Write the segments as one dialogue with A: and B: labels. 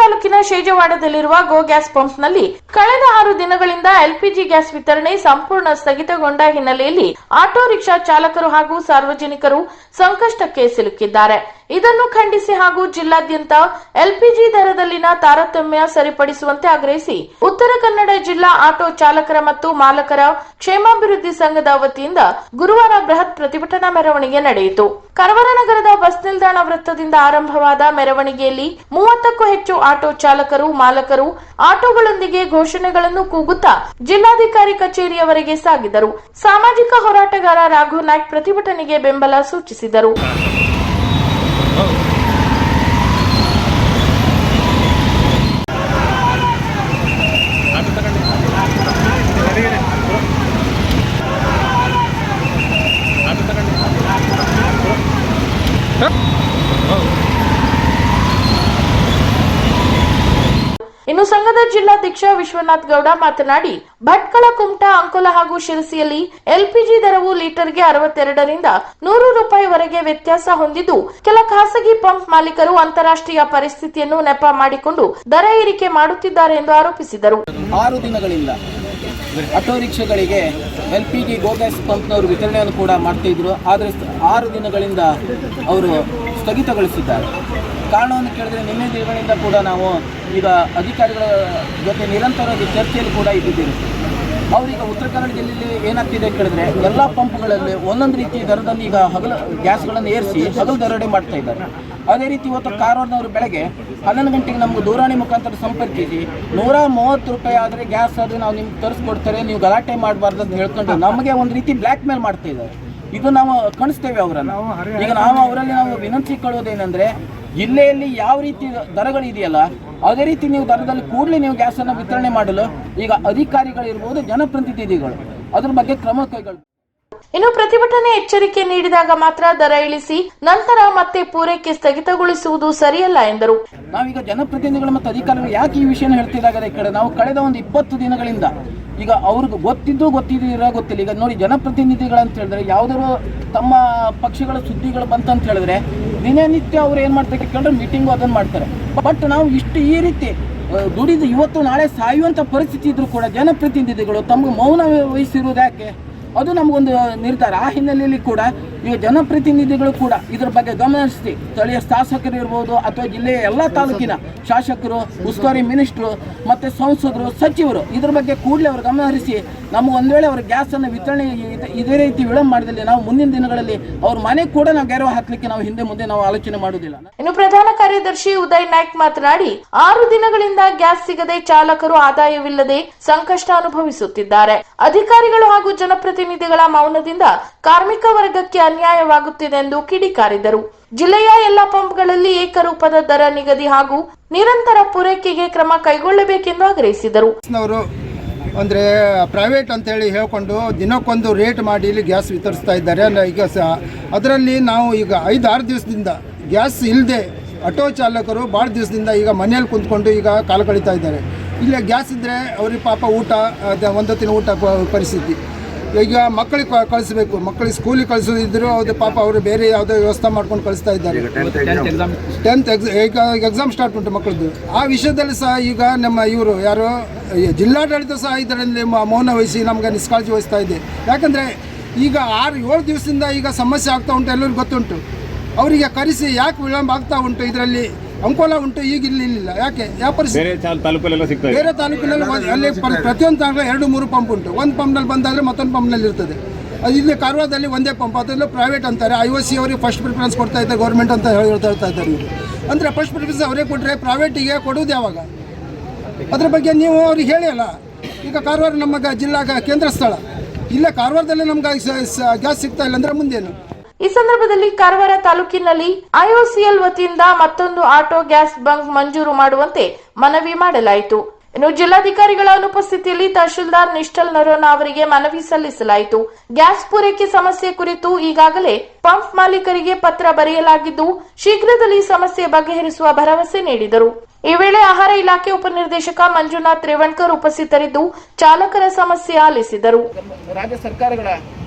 A: ತಾಲೂಕಿನ ಶೇಜವಾಡದಲ್ಲಿರುವ ಗೋ ಗ್ಯಾಸ್ ಪಂಪ್ನಲ್ಲಿ ಕಳೆದ 6 ದಿನಗಳಿಂದ ಎಲ್ಪಿಜಿ ಗ್ಯಾಸ್ ವಿತರಣೆ ಸಂಪೂರ್ಣ ಸ್ಥಗಿತಗೊಂಡ ಹಿನ್ನೆಲೆಯಲ್ಲಿ ಆಟೋ ರಿಕ್ಷಾ ಚಾಲಕರು ಹಾಗೂ ಸಾರ್ವಜನಿಕರು ಸಂಕಷ್ಟಕ್ಕೆ ಸಿಲುಕಿದ್ದಾರೆ. ಇದನ್ನು ಖಂಡಿಸಿ ಹಾಗೂ ಜಿಲ್ಲಾದ್ಯಂತ ಎಲ್ಪಿಜಿ ದರದಲ್ಲಿನ ತಾರತಮ್ಯ ಸರಿಪಡಿಸುವಂತೆ ಆಗ್ರಹಿಸಿ ಉತ್ತರ ಕನ್ನಡ ಜಿಲ್ಲಾ ಆಟೋ ಚಾಲಕರ ಮತ್ತು ಮಾಲಕರ ಕ್ಷೇಮಾಭಿವೃದ್ಧಿ ಸಂಘದ ವತಿಯಿಂದ ಗುರುವಾರ ಬೃಹತ್ ಪ್ರತಿಭಟನಾ ಮೆರವಣಿಗೆ ನಡೆಯಿತು. ಕಾರವಾರ ನಗರದ ಬಸ್ ನಿಲ್ದಾಣ ವೃತ್ತದಿಂದ ಆರಂಭವಾದ ಮೆರವಣಿಗೆಯಲ್ಲಿ 30ಕ್ಕೂ ಹೆಚ್ಚು ಆಟೋ ಚಾಲಕರು, ಮಾಲಕರು ಆಟೋಗಳೊಂದಿಗೆ ಘೋಷಣೆಗಳನ್ನು ಕೂಗುತ್ತಾ ಜಿಲ್ಲಾಧಿಕಾರಿ ಕಚೇರಿಯವರೆಗೆ ಸಾಗಿದರು. ಸಾಮಾಜಿಕ ಹೋರಾಟಗಾರ ರಾಘು ನಾಯ್ಕ್ ಪ್ರತಿಭಟನೆಗೆ ಬೆಂಬಲ ಸೂಚಿಸಿದರು. ಇನ್ನು ಸಂಘದ ಜಿಲ್ಲಾಧ್ಯಕ್ಷ ವಿಶ್ವನಾಥ್ ಗೌಡ ಮಾತನಾಡಿ, ಭಟ್ಕಳ, ಕುಮಟಾ, ಅಂಕೋಲಾ ಹಾಗೂ ಶಿರಸಿಯಲ್ಲಿ ಎಲ್ಪಿಜಿ ದರವು ಲೀಟರ್ಗೆ 62 ರಿಂದ 100 ರೂಪಾಯಿವರೆಗೆ ವ್ಯತ್ಯಾಸ ಹೊಂದಿದ್ದು, ಕೆಲ ಖಾಸಗಿ ಪಂಪ್ ಮಾಲೀಕರು ಅಂತಾರಾಷ್ಟ್ರೀಯ ಪರಿಸ್ಥಿತಿಯನ್ನು ನೆಪ ಮಾಡಿಕೊಂಡು ದರ ಏರಿಕೆ ಮಾಡುತ್ತಿದ್ದಾರೆ ಎಂದು ಆರೋಪಿಸಿದರು.
B: 6 ದಿನಗಳಿಂದ ಆಟೋ ರಿಕ್ಷಾಗಳಿಗೆ ಎಲ್ಪಿಜಿ ಗೋ ಗ್ಯಾಸ್ ಪಂಪ್ನವರು ವಿತರಣೆಯನ್ನು ಕೂಡ ಮಾಡ್ತಿದ್ರು. ಆದರೆ 6 ದಿನಗಳಿಂದ ಅವರು ಸ್ಥಗಿತಗೊಳಿಸಿದ್ದಾರೆ. ಕಾರಣವನ್ನು ಕೇಳಿದ್ರೆ ನಿನ್ನೆ ದಿನಗಳಿಂದ ಕೂಡ ನಾವು ಈಗ ಅಧಿಕಾರಿಗಳ ಜೊತೆ ನಿರಂತರವಾಗಿ ಚರ್ಚೆಯಲ್ಲಿ ಕೂಡ ಇದ್ದಿದ್ದೀವಿ. ಅವರೀಗ ಉತ್ತರ ಕನ್ನಡ ಜಿಲ್ಲೆಯಲ್ಲಿ ಏನಾಗ್ತಿದೆ ಕೇಳಿದ್ರೆ ಎಲ್ಲ ಪಂಪ್ಗಳಲ್ಲಿ ಒಂದೊಂದು ರೀತಿ ದರದಲ್ಲಿ ಈಗ ಹಗಲು ಗ್ಯಾಸ್ಗಳನ್ನು ಏರಿಸಿ ಹಗಲು ದರೋಡೆ ಮಾಡ್ತಾ ಇದ್ದಾರೆ. ಅದೇ ರೀತಿ ಇವತ್ತು ಕಾರವಾರದವರು ಬೆಳಗ್ಗೆ 11 ಗಂಟೆಗೆ ನಮ್ಗೆ ದೂರವಾಣಿ ಮುಖಾಂತರ ಸಂಪರ್ಕಿಸಿ 130 ರೂಪಾಯಿ ಆದರೆ ಗ್ಯಾಸ್ ಆದರೆ ನಾವು ನಿಮ್ಗೆ ತರಿಸ್ಕೊಡ್ತಾರೆ, ನೀವು ಗಲಾಟೆ ಮಾಡಬಾರ್ದು ಅಂತ ಹೇಳ್ಕೊಂಡು ನಮಗೆ ಒಂದು ರೀತಿ ಬ್ಲ್ಯಾಕ್ ಮೇಲ್ ಮಾಡ್ತಾ ಇದ್ದಾರೆ. ಇದು ನಾವು ಕಾಣಿಸ್ತೇವೆ ಅವರನ್ನು. ಈಗ ನಾವು ಅವರಲ್ಲಿ ವಿನಂತಿ ಕೊಳ್ಳೋದೇನೆಂದರೆ, ಜಿಲ್ಲೆಯಲ್ಲಿ ಯಾವ ರೀತಿ ದರಗಳಿದೆಯಲ್ಲ ಅದೇ ರೀತಿ ನೀವು ದರದಲ್ಲಿ ಕೂಡಲೇ ನೀವು ಗ್ಯಾಸನ್ನು ವಿತರಣೆ ಮಾಡಲು ಈಗ ಅಧಿಕಾರಿಗಳಿರ್ಬೋದು, ಜನಪ್ರತಿನಿಧಿಗಳು ಅದ್ರ ಬಗ್ಗೆ ಕ್ರಮ ಕೈಗೊಳ್ಳಿ.
A: ಇನ್ನು ಪ್ರತಿಭಟನೆ ಎಚ್ಚರಿಕೆ ನೀಡಿದಾಗ ಮಾತ್ರ ದರ ಇಳಿಸಿ ನಂತರ ಮತ್ತೆ ಪೂರೈಕೆ ಸ್ಥಗಿತಗೊಳಿಸುವುದು ಸರಿಯಲ್ಲ ಎಂದರು.
B: ನಾವೀಗ ಜನಪ್ರತಿನಿಧಿಗಳು ಮತ್ತು ಅಧಿಕಾರಿಗಳು ಯಾಕೆ ಈ ವಿಷಯ ಹೇಳ್ತಿದ್ದಾರೆ ಈ ಕಡೆ, ನಾವು ಕಳೆದ ಒಂದು 20 ದಿನಗಳಿಂದ ಈಗ ಅವ್ರಿಗೆ ಗೊತ್ತಿಲ್ಲ. ಈಗ ನೋಡಿ, ಜನಪ್ರತಿನಿಧಿಗಳಂತ ಹೇಳಿದ್ರೆ ಯಾವುದಾದ್ರು ತಮ್ಮ ಪಕ್ಷಗಳ ಸುದ್ದಿಗಳು ಬಂತಂತ ಹೇಳಿದ್ರೆ ದಿನನಿತ್ಯ ಅವ್ರು ಏನು ಮಾಡ್ತಾರೆ ಕೇಳಿದ್ರೆ ಮೀಟಿಂಗು ಅದನ್ನು ಮಾಡ್ತಾರೆ. ಬಟ್ ನಾವು ಈ ರೀತಿ ದುಡಿದು ಇವತ್ತು ನಾಳೆ ಸಾಯುವಂಥ ಪರಿಸ್ಥಿತಿ ಇದ್ರೂ ಕೂಡ ಜನಪ್ರತಿನಿಧಿಗಳು ತಮಗೆ ಮೌನ ವಹಿಸಿರುವುದು ಯಾಕೆ? ಅದು ನಮಗೊಂದು ನಿರ್ಧಾರ. ಆ ಹಿನ್ನೆಲೆಯಲ್ಲಿ ಕೂಡ ಈಗ ಜನಪ್ರತಿನಿಧಿಗಳು ಕೂಡ ಇದರ ಬಗ್ಗೆ ಗಮನಿಸಿ ಸ್ಥಳೀಯ ಶಾಸಕರು ಇರ್ಬೋದು ಅಥವಾ ಜಿಲ್ಲೆಯ ಎಲ್ಲ ತಾಲೂಕಿನ ಶಾಸಕರು, ಉಸ್ತುವಾರಿ ಮಿನಿಸ್ಟ್ರು ಮತ್ತು ಸಂಸದರು, ಸಚಿವರು ಇದ್ರ ಬಗ್ಗೆ ಕೂಡಲೇ ಅವರು ಗಮನ ಹರಿಸಿ ನಮಗೆ ಒಂದು ವೇಳೆ ಅವರ ಗ್ಯಾಸನ್ನು ವಿತರಣೆ ಇದೇ ರೀತಿ ವಿಳಂಬ ಮಾಡಿದಲ್ಲಿ ನಾವು ಮುಂದಿನ ದಿನಗಳಲ್ಲಿ ಅವ್ರ ಮನೆ ಕೂಡ ನಾವು ಗೆರವು ಹಾಕಲಿಕ್ಕೆ ನಾವು ಹಿಂದೆ ಮುಂದೆ ನಾವು ಆಲೋಚನೆ ಮಾಡುವುದಿಲ್ಲ.
A: ಇನ್ನು ಪ್ರಧಾನ ಕಾರ್ಯದರ್ಶಿ ಉದಯ್ ನಾಯ್ಕ್ ಮಾತನಾಡಿ, 6 ದಿನಗಳಿಂದ ಗ್ಯಾಸ್ ಸಿಗದೆ ಚಾಲಕರು ಆದಾಯವಿಲ್ಲದೆ ಸಂಕಷ್ಟ ಅನುಭವಿಸುತ್ತಿದ್ದಾರೆ. ಅಧಿಕಾರಿಗಳು ಹಾಗೂ ಜನಪ್ರತಿನಿಧಿಗಳ ಮೌನದಿಂದ ಕಾರ್ಮಿಕ ವರ್ಗಕ್ಕೆ ಅನ್ಯಾಯವಾಗುತ್ತಿದೆ ಎಂದು ಕಿಡಿಕಾರಿದರು. ಜಿಲ್ಲೆಯ ಎಲ್ಲ ಪಂಪ್ಗಳಲ್ಲಿ ಏಕರೂಪದ ದರ ನಿಗದಿ ಹಾಗೂ ನಿರಂತರ ಪೂರೈಕೆಗೆ ಕ್ರಮ ಕೈಗೊಳ್ಳಬೇಕೆಂದು ಆಗ್ರಹಿಸಿದರು.
C: ಅಂದರೆ ಪ್ರೈವೇಟ್ ಅಂತೇಳಿ ಹೇಳ್ಕೊಂಡು ದಿನಕ್ಕೊಂದು ರೇಟ್ ಮಾಡಿ ಇಲ್ಲಿ ಗ್ಯಾಸ್ ವಿತರಿಸ್ತಾ ಇದ್ದಾರೆ. ಈಗ ಅದರಲ್ಲಿ ನಾವು ಈಗ 5-6 ದಿವಸದಿಂದ ಗ್ಯಾಸ್ ಇಲ್ಲದೆ ಆಟೋ ಚಾಲಕರು ಭಾಳ ದಿವಸದಿಂದ ಈಗ ಮನೆಯಲ್ಲಿ ಕುಂತ್ಕೊಂಡು ಈಗ ಕಾಲ ಕಳೀತಾ ಇದ್ದಾರೆ. ಇಲ್ಲೇ ಗ್ಯಾಸ್ ಇದ್ದರೆ ಅವ್ರಿಗೆ ಪಾಪ ಊಟ, ಒಂದೊತ್ತಿನ ಊಟ ಪರಿಸ್ಥಿತಿ. ಈಗ ಮಕ್ಕಳಿಗೆ ಕಳಿಸ್ಬೇಕು, ಮಕ್ಕಳಿಗೆ ಸ್ಕೂಲಿಗೆ ಕಳಿಸೋದಿದ್ರು ಅದು ಪಾಪ ಅವರು ಬೇರೆ ಯಾವುದೋ ವ್ಯವಸ್ಥೆ ಮಾಡ್ಕೊಂಡು ಕಳಿಸ್ತಾ ಇದ್ದಾರೆ. 10th ಈಗ ಎಕ್ಸಾಮ್ ಸ್ಟಾರ್ಟ್ ಉಂಟು ಮಕ್ಕಳದ್ದು. ಆ ವಿಷಯದಲ್ಲಿ ಸಹ ಈಗ ನಮ್ಮ ಇವರು ಯಾರು ಜಿಲ್ಲಾಡಳಿತ ಸಹ ಇದರಲ್ಲಿ ಮೌನ ವಹಿಸಿ ನಮಗೆ ನಿಷ್ಕಾಳಜಿ ವಹಿಸ್ತಾ ಇದೆ. ಯಾಕಂದರೆ ಈಗ 6-7 ದಿವಸದಿಂದ ಈಗ ಸಮಸ್ಯೆ ಆಗ್ತಾ ಉಂಟು, ಎಲ್ಲರಿಗೂ ಗೊತ್ತುಂಟು. ಅವರಿಗೆ ಕರೆಸಿ ಯಾಕೆ ವಿಳಂಬ ಆಗ್ತಾ ಉಂಟು, ಇದರಲ್ಲಿ ಅಂಕೋಲಾ ಉಂಟು, ಈಗ ಇಲ್ಲ. ಯಾಕೆ? ಯಾವ ಪರಿಸ್ಥಿತಿ ಬೇರೆ ತಾಲೂಕಿನಲ್ಲಿ ಅಲ್ಲಿ ಪ್ರತಿಯೊಂದು ತಾಲೂಕು 2-3 ಪಂಪ್ ಉಂಟು. ಒಂದು ಪಂಪ್ನಲ್ಲಿ ಬಂದಾದರೆ ಮತ್ತೊಂದು ಪಂಪ್ನಲ್ಲಿ ಇರ್ತದೆ. ಅದು ಇಲ್ಲಿ ಕಾರವಾರದಲ್ಲಿ ಒಂದೇ ಪಂಪ್, ಅದರಲ್ಲೂ ಪ್ರೈವೇಟ್ ಅಂತಾರೆ. IOC ಅವರಿಗೆ ಫಸ್ಟ್ ಪ್ರಿಫರೆನ್ಸ್ ಕೊಡ್ತಾ ಇದ್ದಾರೆ, ಗೌರ್ಮೆಂಟ್ ಅಂತ ಹೇಳ್ತಾ ಇದ್ದಾರೆ ಇವರು. ಅಂದರೆ ಫಸ್ಟ್ ಪ್ರಿಫರೆನ್ಸ್ ಅವರೇ ಕೊಟ್ಟರೆ ಪ್ರೈವೇಟಿಗೆ ಕೊಡೋದು ಯಾವಾಗ? ಅದ್ರ ಬಗ್ಗೆ ನೀವು ಅವ್ರಿಗೆ ಹೇಳಿ ಅಲ್ಲ. ಈಗ ಕಾರವಾರ ನಮ್ಮ ಜಿಲ್ಲಾ ಕೇಂದ್ರ ಸ್ಥಳ, ಇಲ್ಲೇ ಕಾರವಾರದಲ್ಲಿ ನಮ್ಗೆ ಗ್ಯಾಸ್ ಸಿಗ್ತಾ ಇಲ್ಲ ಅಂದರೆ ಮುಂದೇನು?
A: ಈ ಸಂದರ್ಭದಲ್ಲಿ ಕಾರವಾರ ತಾಲೂಕಿನಲ್ಲಿ IOCL ವತಿಯಿಂದ ಮತ್ತೊಂದು ಆಟೋ ಗ್ಯಾಸ್ ಬಂಕ್ ಮಂಜೂರು ಮಾಡುವಂತೆ ಮನವಿ ಮಾಡಲಾಯಿತು. ಇನ್ನು ಜಿಲ್ಲಾಧಿಕಾರಿಗಳ ಅನುಪಸ್ಥಿತಿಯಲ್ಲಿ ತಹಶೀಲ್ದಾರ್ ನಿಶ್ಚಲ್ ನರೋನಾ ಅವರಿಗೆ ಮನವಿ ಸಲ್ಲಿಸಲಾಯಿತು. ಗ್ಯಾಸ್ ಪೂರೈಕೆ ಸಮಸ್ಯೆ ಕುರಿತು ಈಗಾಗಲೇ ಪಂಪ್ ಮಾಲೀಕರಿಗೆ ಪತ್ರ ಬರೆಯಲಾಗಿದ್ದು ಶೀಘ್ರದಲ್ಲಿ ಸಮಸ್ಯೆ ಬಗೆಹರಿಸುವ ಭರವಸೆ ನೀಡಿದರು. ಈ ವೇಳೆ ಆಹಾರ ಇಲಾಖೆ ಉಪನಿರ್ದೇಶಕ ಮಂಜುನಾಥ್ ರೇವಣ್ಕರ್ ಉಪಸ್ಥಿತರಿದ್ದು ಚಾಲಕರ ಸಮಸ್ಯೆ ಆಲಿಸಿದರು.
B: ರಾಜ್ಯ ಸರ್ಕಾರಗಳ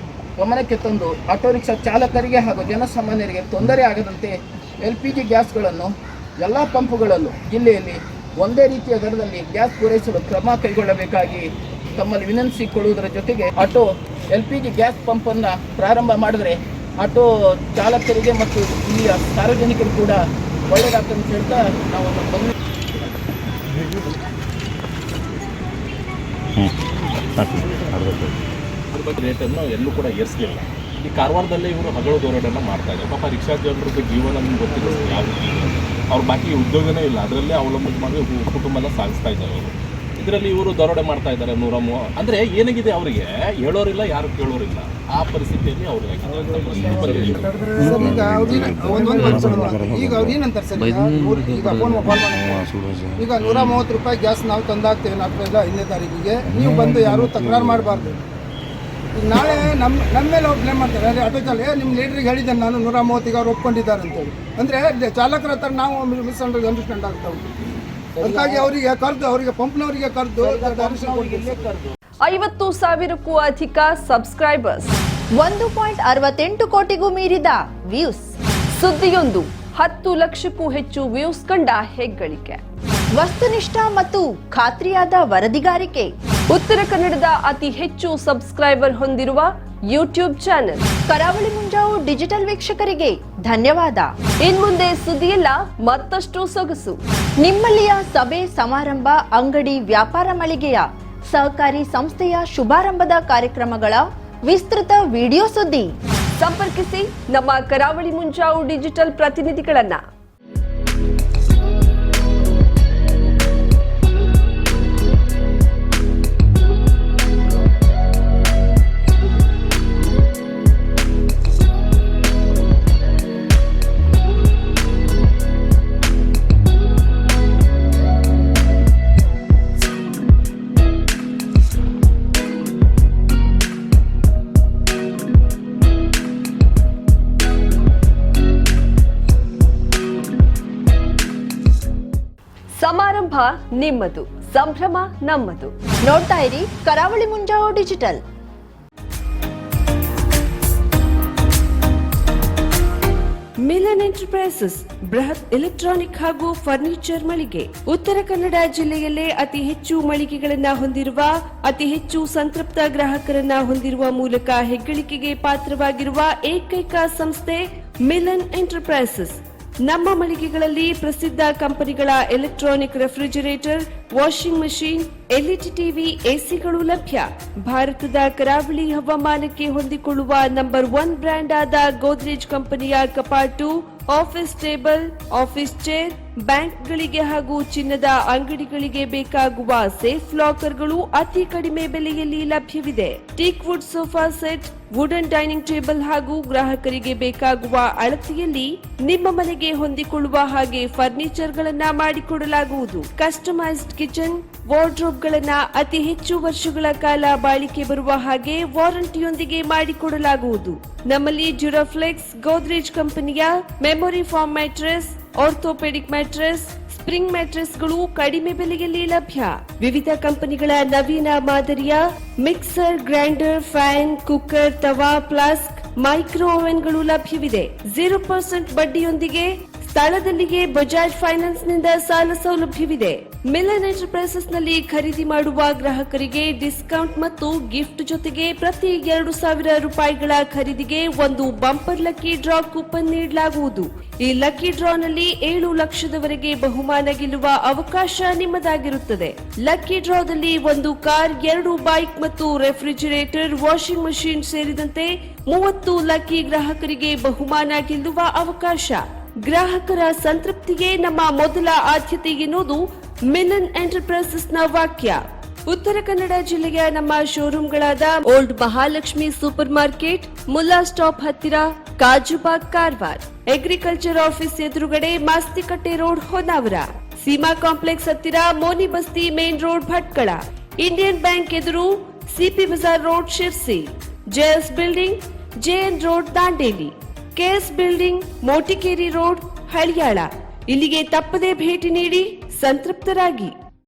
B: ಗಮನಕ್ಕೆ ತಂದು ಆಟೋ ರಿಕ್ಷಾ ಚಾಲಕರಿಗೆ ಹಾಗೂ ಜನಸಾಮಾನ್ಯರಿಗೆ ತೊಂದರೆ ಆಗದಂತೆ LPG ಗ್ಯಾಸ್ಗಳನ್ನು ಎಲ್ಲ ಪಂಪ್ಗಳಲ್ಲೂ ಜಿಲ್ಲೆಯಲ್ಲಿ ಒಂದೇ ರೀತಿಯ ದರದಲ್ಲಿ ಗ್ಯಾಸ್ ಪೂರೈಸಲು ಕ್ರಮ ಕೈಗೊಳ್ಳಬೇಕಾಗಿ ತಮ್ಮಲ್ಲಿ ವಿನಂತಿಸಿಕೊಳ್ಳುವುದರ ಜೊತೆಗೆ ಆಟೋ LPG ಗ್ಯಾಸ್ ಪಂಪನ್ನು ಪ್ರಾರಂಭ ಮಾಡಿದ್ರೆ ಆಟೋ ಚಾಲಕರಿಗೆ ಮತ್ತು ಇಲ್ಲಿಯ ಸಾರ್ವಜನಿಕರು ಕೂಡ ಒಳ್ಳೆಯದಾಗ್ತದೆ ಅಂತ ಹೇಳ್ತಾ ನಾವು
D: ರೇಟನ್ನು ಎಲ್ಲೂ ಕೂಡ ಏರಿಸಲಿಲ್ಲ. ಈ ಕಾರವಾರದಲ್ಲೇ ಇವರು ಹಗಲು ಧೋರಣೆಯನ್ನು ಮಾಡ್ತಾ ಇದ್ದಾರೆ. ಪಾಪ ರಿಕ್ಷಾ ಜನರಿಗೆ ಜೀವನ ನಿಮ್ಗೆ ಗೊತ್ತಿಲ್ಲ ಯಾವ ರೀತಿ ಇದೆ. ಅವ್ರು ಬಾಕಿ ಉದ್ಯೋಗನೇ ಇಲ್ಲ, ಅದರಲ್ಲೇ ಅವಲಂಬನೆ ಮಾಡಿ ಕುಟುಂಬ ಎಲ್ಲ ಸಾಗಿಸ್ತಾ ಇದ್ದಾರೆ ಅವರು. ಇದರಲ್ಲಿ ಇವರು ದರೋಡೆ ಮಾಡ್ತಾ ಇದ್ದಾರೆ 130. ಅಂದರೆ ಏನಾಗಿದೆ, ಅವರಿಗೆ ಹೇಳೋರಿಲ್ಲ, ಯಾರು ಕೇಳೋರಿಲ್ಲ, ಆ ಪರಿಸ್ಥಿತಿಯಲ್ಲಿ ಅವರು
C: ಈಗ ಅವ್ರು ಏನಂತಾರೆ ಸರ್, ಈಗ 130 ರೂಪಾಯಿ ಗ್ಯಾಸ್ ನಾವು ತಂದಾಗ್ತೇವೆ 4ನೇ ತಾರೀಕಿಗೆ, ನೀವು ಬಂದು ಯಾರೂ ತಕರಾರು ಮಾಡಬಾರ್ದು. ಈಗ ನಾಳೆ ನಮ್ಮ ಮೇಲೆ ಅವ್ರು ಬ್ಲೇಮ್ ಮಾಡ್ತಾರೆ, ಅದೇ ಆಟೋ ಚಾಲಕ ನಿಮ್ಮ ಲೀಡ್ರಿಗೆ ಹೇಳಿದ್ದೇನೆ ನಾನು 130 ಅವ್ರು ಒಪ್ಕೊಂಡಿದ್ದಾರೆ ಅಂತೇಳಿ. ಅಂದರೆ ಚಾಲಕರ ಹತ್ರ ನಾವು ಮಿಸ್ಅಂಡರ್ಸ್ಟ್ಯಾಂಡ್ ಆಗ್ತಾ ಉಂಟು. ಅದಕ್ಕಾಗಿ ಅವರಿಗೆ ಪಂಪ್ನವರಿಗೆ ಕರೆದು
E: 50,000ಕ್ಕೂ ಅಧಿಕ ಸಬ್ಸ್ಕ್ರೈಬರ್ಸ್,
F: 1.68 ಕೋಟಿಗೂ ಮೀರಿದ ವ್ಯೂಸ್,
E: ಸುದ್ದಿಯೊಂದು 10 ಲಕ್ಷಕ್ಕೂ ಹೆಚ್ಚು ವ್ಯೂಸ್ ಕಂಡ ಹೆಗ್ಗಳಿಕೆ,
F: ವಸ್ತುನಿಷ್ಠ ಮತ್ತು ಖಾತ್ರಿಯಾದ ವರದಿಗಾರಿಕೆ,
E: ಉತ್ತರ ಕನ್ನಡದ ಅತಿ ಹೆಚ್ಚು ಸಬ್ಸ್ಕ್ರೈಬರ್ ಹೊಂದಿರುವ ಯೂಟ್ಯೂಬ್ ಚಾನೆಲ್.
F: ಕರಾವಳಿ ಮುಂಜಾವು ಡಿಜಿಟಲ್ ವೀಕ್ಷಕರಿಗೆ ಧನ್ಯವಾದ.
E: ಇನ್ಮುಂದೆ ಸುದ್ದಿಯೆಲ್ಲ ಮತ್ತಷ್ಟು ಸೊಗಸು.
F: ನಿಮ್ಮಲ್ಲಿಯ ಸಭೆ ಸಮಾರಂಭ, ಅಂಗಡಿ ವ್ಯಾಪಾರ ಮಳಿಗೆಯ ಸಹಕಾರಿ ಸಂಸ್ಥೆಯ ಶುಭಾರಂಭದ ಕಾರ್ಯಕ್ರಮಗಳ ವಿಸ್ತೃತ ವಿಡಿಯೋ ಸುದ್ದಿ.
E: ಸಂಪರ್ಕಿಸಿ ನಮ್ಮ ಕರಾವಳಿ ಮುಂಜಾವು ಡಿಜಿಟಲ್ ಪ್ರತಿನಿಧಿಗಳನ್ನ. ಸಮಾರಂಭ ನಿಮ್ಮದು, ಸಂಭ್ರಮ ನಮ್ಮದು.
F: ನೋಡ್ತಾ ಇರಿ ಕರಾವಳಿ ಮುಂಜಾವು ಡಿಜಿಟಲ್.
E: ಮಿಲನ್ ಎಂಟರ್ಪ್ರೈಸಸ್ ಬೃಹತ್ ಎಲೆಕ್ಟ್ರಾನಿಕ್ ಹಾಗೂ ಫರ್ನಿಚರ್ ಮಳಿಗೆ. ಉತ್ತರ ಕನ್ನಡ ಜಿಲ್ಲೆಯಲ್ಲೇ ಅತಿ ಹೆಚ್ಚು ಮಳಿಗೆಗಳನ್ನ ಹೊಂದಿರುವ, ಅತಿ ಹೆಚ್ಚು ಸಂತೃಪ್ತ ಗ್ರಾಹಕರನ್ನ ಹೊಂದಿರುವ ಮೂಲಕ ಹೆಗ್ಗಳಿಕೆಗೆ ಪಾತ್ರವಾಗಿರುವ ಏಕೈಕ ಸಂಸ್ಥೆ ಮಿಲನ್ ಎಂಟರ್ಪ್ರೈಸಸ್. ನಮ್ಮ ಮಳಿಗೆಗಳಲ್ಲಿ ಪ್ರಸಿದ್ಧ ಕಂಪನಿಗಳ electronic refrigerator, washing machine, LED TV, ಎಸಿಗಳು ಲಭ್ಯ. ಭಾರತದ ಕರಾವಳಿ ಹವಾಮಾನಕ್ಕೆ ಹೊಂದಿಕೊಳ್ಳುವ ನಂಬರ್ 1 ಬ್ರ್ಯಾಂಡ್ ಆದ ಗೋದ್ರೇಜ್ ಕಂಪನಿಯ ಕಪಾಟು, ಆಫೀಸ್ ಟೇಬಲ್, ಆಫೀಸ್ ಚೇರ್, ಬ್ಯಾಂಕ್ಗಳಿಗೆ ಹಾಗೂ ಚಿನ್ನದ ಅಂಗಡಿಗಳಿಗೆ ಬೇಕಾಗುವ ಸೇಫ್ ಲಾಕರ್ಗಳು ಅತಿ ಕಡಿಮೆ ಬೆಲೆಯಲ್ಲಿ ಲಭ್ಯವಿದೆ. Teak wood sofa set, wooden dining table ಹಾಗೂ ಗ್ರಾಹಕರಿಗೆ ಬೇಕಾಗುವ ಅಳತೆಯಲ್ಲಿ ನಿಮ್ಮ ಮನೆಗೆ ಹೊಂದಿಕೊಳ್ಳುವ ಹಾಗೆ ಫರ್ನಿಚರ್ ಗಳನ್ನ ಮಾಡಿಕೊಡಲಾಗುವುದು. ಕಸ್ಟಮೈಸ್ಡ್ ಕಿಚನ್, ವಾರ್ಡ್ರೋಬ್ ಗಳನ್ನ ಅತಿ ಹೆಚ್ಚು ವರ್ಷಗಳ ಕಾಲ ಬಾಳಿಕೆ ಬರುವ ಹಾಗೆ ವಾರಂಟಿಯೊಂದಿಗೆ ಮಾಡಿಕೊಡಲಾಗುವುದು. ನಮ್ಮಲ್ಲಿ ಡ್ಯೂರಾಫ್ಲೆಕ್ಸ್, ಗೋದ್ರೇಜ್ ಕಂಪನಿಯ memory foam mattress, orthopaedic mattress, spring ಮ್ಯಾಟ್ರೆಸ್ಗಳು ಕಡಿಮೆ ಬೆಲೆಯಲ್ಲಿ ಲಭ್ಯ. ವಿವಿಧ ಕಂಪನಿಗಳ ನವೀನ ಮಾದರಿಯ mixer, grinder, fan, cooker, tawa, flask, micro ಓವೆನ್ಗಳು ಲಭ್ಯವಿದೆ. 0% ಬಡ್ಡಿಯೊಂದಿಗೆ ಸ್ಥಳದಲ್ಲಿಯೇ ಬಜಾಜ್ ಫೈನಾನ್ಸ್ ನಿಂದ ಸಾಲ ಸೌಲಭ್ಯವಿದೆ. ಮಿಲನ್ ಎಂಟರ್ಪ್ರೈಸಸ್ ನಲ್ಲಿ ಖರೀದಿ ಮಾಡುವ ಗ್ರಾಹಕರಿಗೆ ಡಿಸ್ಕೌಂಟ್ ಮತ್ತು ಗಿಫ್ಟ್ ಜೊತೆಗೆ ಪ್ರತಿ 2,000 ರೂಪಾಯಿಗಳ ಖರೀದಿಗೆ ಒಂದು ಬಂಪರ್ ಲಕ್ಕಿ ಡ್ರಾ ಕೂಪನ್ ನೀಡಲಾಗುವುದು. ಈ ಲಕ್ಕಿ ಡ್ರಾ ನಲ್ಲಿ 7 ಲಕ್ಷದವರೆಗೆ ಬಹುಮಾನ ಗೆಲ್ಲುವ ಅವಕಾಶ ನಿಮ್ಮದಾಗಿರುತ್ತದೆ. ಲಕ್ಕಿ ಡ್ರಾದಲ್ಲಿ 1 ಕಾರ್, 2 ಬೈಕ್ ಮತ್ತು ರೆಫ್ರಿಜರೇಟರ್, ವಾಷಿಂಗ್ ಮಷೀನ್ ಸೇರಿದಂತೆ 30 ಲಕ್ಕಿ ಗ್ರಾಹಕರಿಗೆ ಬಹುಮಾನ ಗೆಲ್ಲುವ ಅವಕಾಶ. ಗ್ರಾಹಕರ ಸಂತೃಪ್ತಿಗೆ ನಮ್ಮ ಮೊದಲ ಆದ್ಯತೆ ಎನ್ನುವುದು ಮಿಲನ್ ಎಂಟರ್ಪ್ರೈಸಸ್ ನ ವಾಕ್ಯ. ಉತ್ತರ ಕನ್ನಡ ಜಿಲ್ಲೆಯ ನಮ್ಮ ಶೋರೂಮ್ಗಳಾದ old Mahalakshmi super market, Mulla stop ಹತ್ತಿರ, ಕಾಜುಬಾಗ್, ಕಾರವಾರ, ಅಗ್ರಿಕಲ್ಚರ್ ಆಫೀಸ್ ಎದುರುಗಡೆ, ಮಾಸ್ತಿಕಟ್ಟೆ ರೋಡ್, ಹೊನ್ನಾವರ, ಸೀಮಾ ಕಾಂಪ್ಲೆಕ್ಸ್ ಹತ್ತಿರ, Moni Basti main road, Bhatkal, Indian bank ಎದುರು, CP Bazaar road, Sirsi, JS building, JN road, Dandeli, KS building, Motikeri road, Haliyal. ಇಲ್ಲಿಗೆ ತಪ್ಪದೇ ಭೇಟಿ ನೀಡಿ ಸಂತೃಪ್ತರಾಗಿ.